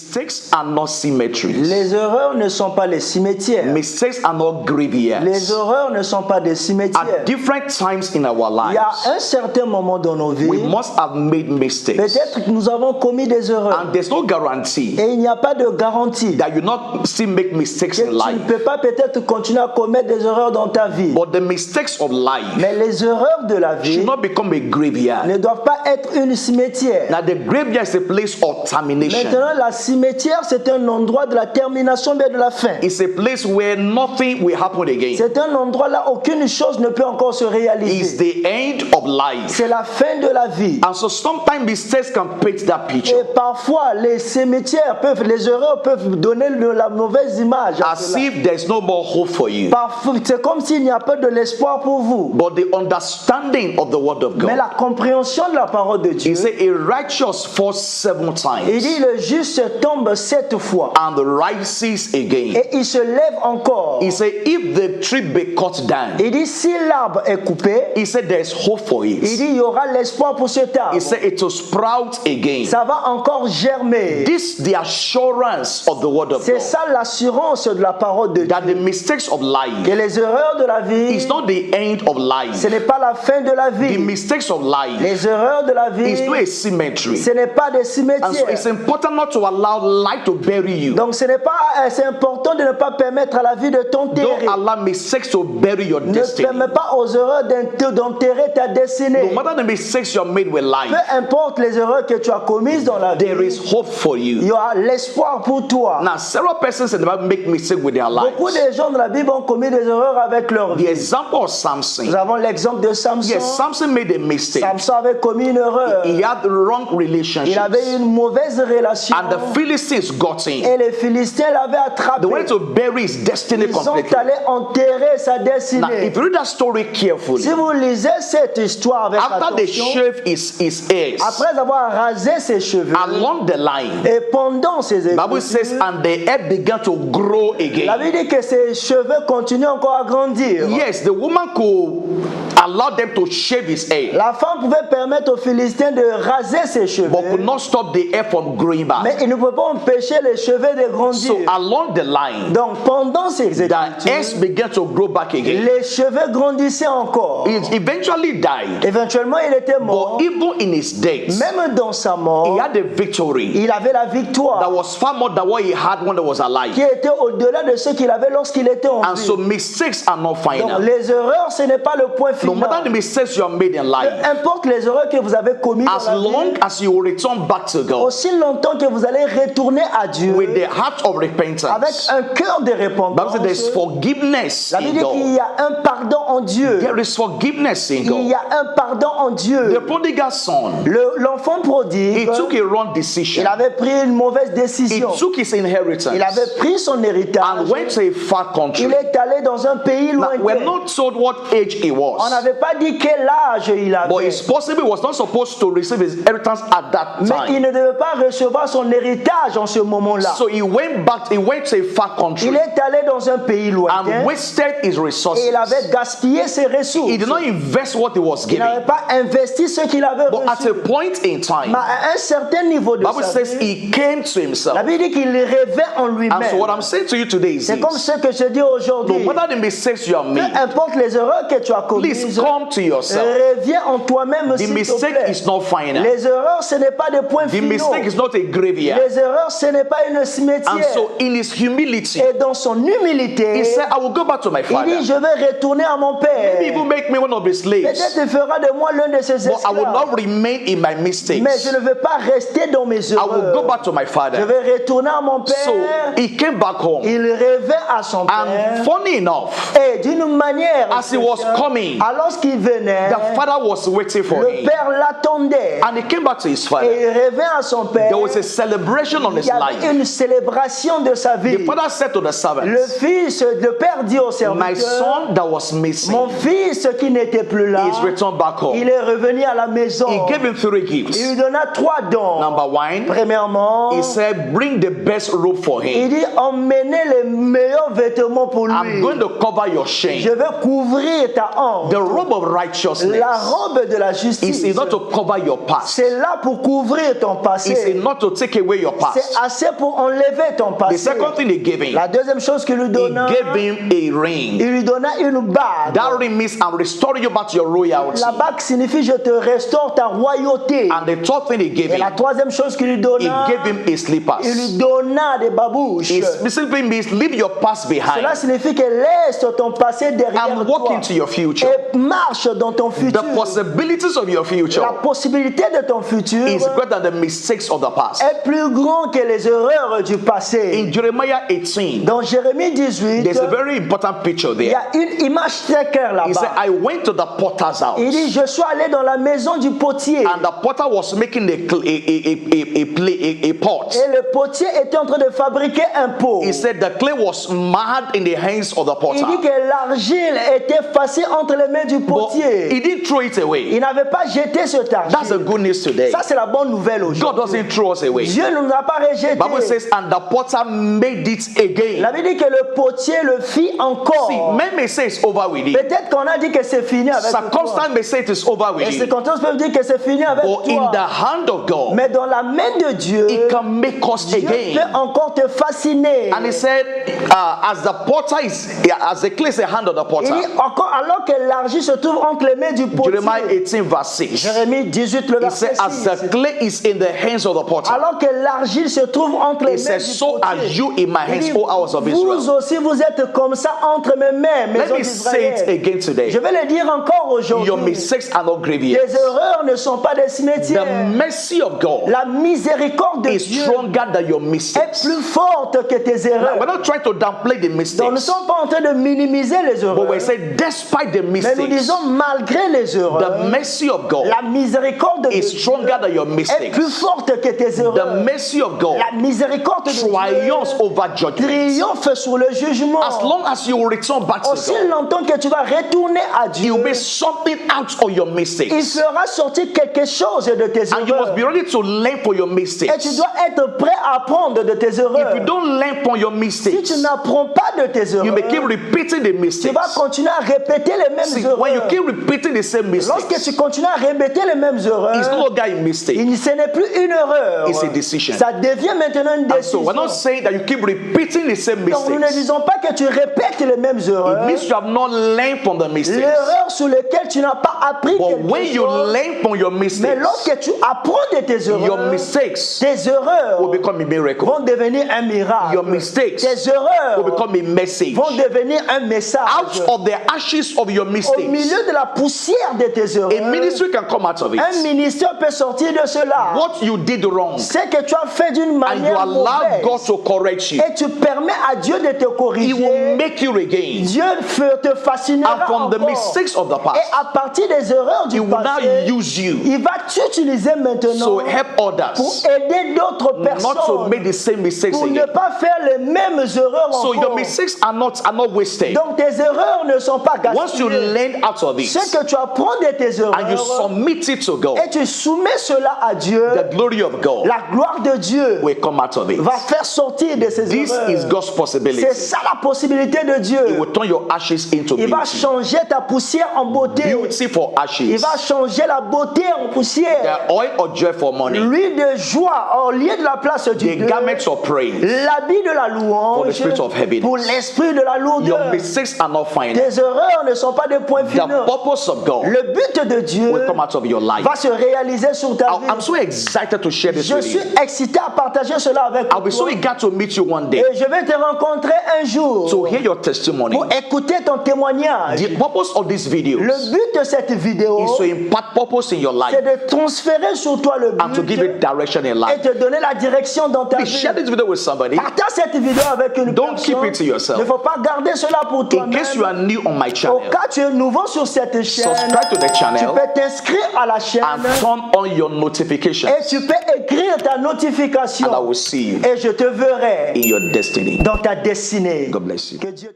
Mistakes are not cemeteries. Les erreurs ne sont pas les cimetières. Mistakes are not graveyards. Les erreurs ne sont pas des cimetières. At different times in our Il y a lives, un certain moment dans nos vies, we must have made mistakes. peut-être que nous avons commis des erreurs. And there's no guarantee Et il n'y a pas de garantie that you not still make mistakes que in tu ne life. peux pas peut-être continuer à commettre des erreurs dans ta vie. But the mistakes of life Mais les erreurs de la vie should not become a graveyard. ne doivent pas être une cimetière. Now the graveyard is a place of termination. Maintenant, la cimetière, c'est un endroit de la termination, mais de la fin. It's a place where nothing will happen again. C'est un endroit là où aucune chose ne peut encore se It's réaliser. the end of life. C'est la fin de la vie. And so sometimes mistakes can paint that picture. Et parfois, les cimetières peuvent, les erreurs peuvent donner la mauvaise image. à As cela. if there's no more hope for you. Parfois, c'est comme s'il n'y a pas de l'espoir pour vous. But the understanding of the word of Mais God. la compréhension de la parole de Dieu, He said a righteous falls 7 il times dit le juste tombe 7 fois and rises again. et il se lève encore. He said if the tree be cut down, Il dit si l'arbre est coupé, he said there's hope for il it. dit il y aura l'espoir pour cet arbre. He said it will sprout again. Ça va encore germer. This the assurance of the word of C'est God. ça l'assurance de la parole de Dieu. That the mistakes of Que life les erreurs de la vie, is not the end of ce life. n'est pas la fin de la The vie. mistakes of life Les erreurs de la vie, is not a cemetery. ce n'est pas des And so it's cimetières. important not to allow life to bury you. Donc ce n'est pas, c'est important de ne pas permettre à la vie de t'enterrer. Don't allow mistakes to bury your Ne destiny. permets pas aux erreurs d'enterrer ta destinée. No matter the mistakes you have made with Peu life, importe les erreurs que tu as commises dans la there vie, is hope for il y you. aura l'espoir pour toi. Now, several persons in the Bible make mistakes with their lives. Beaucoup de gens dans la Bible ont commis des erreurs avec leur The vie. example of Nous Samson. avons l'exemple de Samson. Yes, Samson made a mistake. Samson avait commis une erreur. He had the wrong Il relationships. avait une mauvaise relation. And the Philistines got him. Et les Philistins l'avaient attrapé. They wanted to bury his destiny Ils sont completely. allés enterrer sa Now, destinée. if you read that story carefully, Si vous lisez cette histoire avec after they attention, shaved his ears, après avoir rasé ses cheveux, along the line, et pendant ses the Bible says, écritures, and the hair began to grow la again. Bible dit que ses cheveux continuent encore à grandir. Yes, the woman could allow them to shave his hair, La femme pouvait permettre aux Philistins de raser ses cheveux, but could not stop the hair from growing mais back. il ne pouvait pas empêcher les cheveux de grandir. So along the line, Donc pendant ces the hairs écritures, began to grow back again. les cheveux grandissaient encore. He eventually died, Éventuellement, il était mort. but even in his death, Même dans sa he mort, had a victory il avait la that victoire was far more than what he had when he was qui alive. était au-delà de ce qu'il avait lorsqu'il était en And vie. so mistakes are not Donc final. les erreurs, ce n'est pas le point No matter final. the mistakes you have made in Peu life, importe les erreurs que vous avez commises as dans la long vie, as you return back to God aussi longtemps que vous allez retourner à Dieu with the heart of avec repentance, un cœur de Bible says there's repentance, forgiveness la Bible in dit qu'il God. y a un pardon en Dieu. There is forgiveness in Il y God. a un pardon en The Dieu. prodigal son, L'enfant he prodigue, took a wrong il decision. avait pris une mauvaise He décision. took his inheritance Il avait pris son héritage. and went to a far country. Il est allé dans un pays Now, we're lointain. not told what age he On was, n'avait pas dit quel âge il but avait. it's possible he was not supposed to receive his inheritance at that Mais il time. ne devait pas recevoir son héritage en ce moment-là. So he went back, he went to a far country Il est allé dans un pays lointain and wasted his et resources. il avait gaspillé ses ressources. He did not invest what he was Il n'avait given. pas investi ce qu'il avait But at reçu. a point in Mais time, à un certain niveau de Bible sa says vie, he came to himself. la Bible dit qu'il rêvait en And lui-même. so what I'm saying to you today is C'est comme this. ce que je dis No aujourd'hui. matter the mistakes you have Peu made, importe les erreurs que tu as please commises, come to yourself. reviens en toi-même The s'il te mistake plaît. is not final. Les erreurs, ce n'est pas des points The finaux. mistake is not a graveyard. Les erreurs, ce n'est pas une And cimetière. so in his humility, Et dans son humilité, he said, I will go back to my il dit, father. je vais retourner à mon père. Maybe even make me one of his slaves. Peut-être il fera de moi l'un de ses But I will esclaves. not remain in my mistakes. Mais je ne veux pas rester dans mes I will go erreurs. back to my Je father. vais retourner à mon So père. he came back home. Il rêvait à son And père. funny enough, Et d'une manière, as he was coming, alors qu'il venait, the father was waiting for le him. père l'attendait. And he came back to his Et father. il rêvait à son père. There was a celebration on Il his y avait life. une célébration de sa The vie. father said to the servant, Le père dit au my serviteur, son that was missing, mon fils qui n'était plus là, is returned back home. il est revenu à la maison. He gave him 3 gifts. Il lui donna 3 dons. Number 1, Premièrement, he said, bring the best robe for il him. dit emmenez les meilleurs vêtements pour lui. I'm going to cover your shame. Je vais couvrir ta honte. The robe of righteousness La robe de la justice, is not to cover your past. c'est là pour couvrir ton It's passé. not to take away your C'est past. assez pour enlever ton The passé. second thing he gave him, La deuxième chose qu'il lui he donna, gave him a ring. il lui donna une bague. That ring means I'm restoring you back to your royalty. La bague signifie je te restaure ta royauté. And the third thing he gave Et la him, troisième chose qu'il lui he donna, gave him a il slippers. lui donna des babouches. It simply means leave your past Cela behind signifie que laisse ton passé derrière and walk toi into your future. et marche dans ton futur. The possibilities of your La future possibilité de ton futur is greater than the mistakes of the past. est plus grand que les erreurs du passé. In Jeremiah 18, Dans Jérémie 18, there's a very important picture il y there. a une image très claire He said, là-bas. I went to the potter's house, Il dit, je suis allé dans la maison du potier. and the potter was making a pot. Et le potier était en train de fabriquer un pot. He said the clay was mad in the hands of the Il dit potter, que l'argile était facile entre les mains du but potier. he didn't throw it away. Il n'avait pas jeté cette That's the argile. good news today. Ça, c'est la bonne nouvelle God aujourd'hui. doesn't throw us away. Dieu ne nous a pas rejetés. Bible says, and the potter made it again. La Bible dit que le potier le fit encore. See, men may say it's over with you. Peut-être qu'on a dit que c'est fini avec toi. Circumstance may say it is over with Les you. circonstances peuvent dire que c'est fini avec But in the toi. hand of God, Mais dans la main de Dieu, He can make us Dieu again. peut encore te fasciner. And He said, as the potter is, as the clay is the hand of the Il dit potter. encore, alors que l'argile se trouve entre les mains du Jeremiah potier. 18 verse 6. Jérémie 18, le He verset said, as 6. the clay is in the hands of the potter, Alors que l'argile se trouve entre les He mains said, du so are potier. you in my Il hands, dit, O house of vous Israel. aussi, vous êtes comme ça entre mes mains, Let maison me say it d'Israël. again today. Je vais le dire encore Your aujourd'hui. mistakes are not graveyards. Les erreurs ne sont pas des The cimetières. mercy of God La miséricorde de is Dieu stronger than your est mistakes. plus forte que tes erreurs. We're not trying to downplay the Donc, nous ne mistakes, sommes pas en train de minimiser les erreurs. but we say despite the Mais nous mistakes, disons malgré les erreurs, the mercy of God la miséricorde de is Dieu stronger than your est mistakes. plus forte que tes The erreurs. mercy of God La miséricorde de Dieu triumphs over judgment. triomphe sur le jugement. As long as you return back to Aussi God, longtemps que tu vas retourner à He Dieu, will make something out of your il mistakes. fera sortir quelque chose de tes And you must erreurs. be ready to learn from your Et mistakes. tu dois être prêt à apprendre de tes If erreurs. you don't learn from your Si mistakes, tu n'apprends pas de tes you may keep erreurs, repeating the tu mistakes. vas continuer à répéter les mêmes See, erreurs. when you keep repeating the same Lorsque mistakes, tu continues à répéter les mêmes erreurs, it's no longer a mistake. ce n'est plus une erreur. It's a decision. Ça devient maintenant une And so décision. we're not saying that you keep repeating the same Donc nous ne mistakes. disons pas que tu répètes les mêmes It erreurs. means you have not learned from the mistakes. L'erreur sur laquelle tu n'as pas appris But when quelque you chose. learn from your Mais mistakes, lorsque tu apprends de tes your erreurs, mistakes tes erreurs will become a miracle. vont devenir un miracle. Your mistakes Tes erreurs will become a message. vont devenir un message. Out of the ashes of your Au mistakes, milieu de la poussière de tes erreurs, a ministry can come out of un it. ministère peut sortir de cela. What you did wrong, C'est que tu as fait d'une and you manière allow God mauvaise. to correct you, Et tu permets à Dieu de te He will corriger. make you regain. Dieu te fascinera And from the encore. mistakes of the Et past, à partir des erreurs He du will now passé, use you il va t'utiliser maintenant to help pour others aider d'autres not to personnes make the same mistakes pour ne again. pas faire les mêmes erreurs So your encore. mistakes are not wasted. Donc tes erreurs ne sont pas Once you gaspillées. learn out of it Ce que tu apprends de tes erreurs and you submit it to God, et tu soumets cela à Dieu, the glory of God la gloire de Dieu will come out of it. va faire sortir de ces This erreurs. is God's possibility. C'est ça la possibilité de He Dieu. will turn your ashes into Il va beauty. changer ta poussière en beauté. Beauty for Il ashes. va changer la beauté en poussière. The oil of joy for money. L'huile de joie au lieu de la place du The deuil. garments of praise. L'habit de la For the louange spirit of heaviness. pour l'esprit de la Your lourdeur. mistakes are not final. Tes erreurs ne sont pas des points The finaux. purpose of God Le but de Dieu will come out of your life. va se réaliser sur ta vie. I'm so excited to share this Je with suis you. excité à partager cela avec I'll be so toi. eager to meet you one day Et je vais te rencontrer un jour to hear your testimony. pour écouter ton témoignage. The purpose of this video Le but de cette vidéo, is to impart purpose in your life c'est de transférer sur toi le and to give you but direction in et life. te donner la direction dans ta Please vie. share this video with somebody. Partage cette vidéo avec une Don't personne. keep it to yourself. Il ne faut pas garder cela pour In toi-même. case you are new on my Au channel, cas où tu es nouveau sur cette chaîne, subscribe to the tu channel peux t'inscrire à la chaîne and turn on your notifications, et tu peux écrire ta notification. and I will see you Et je te verrai in your destiny. dans ta destinée. God bless you. Que Dieu te...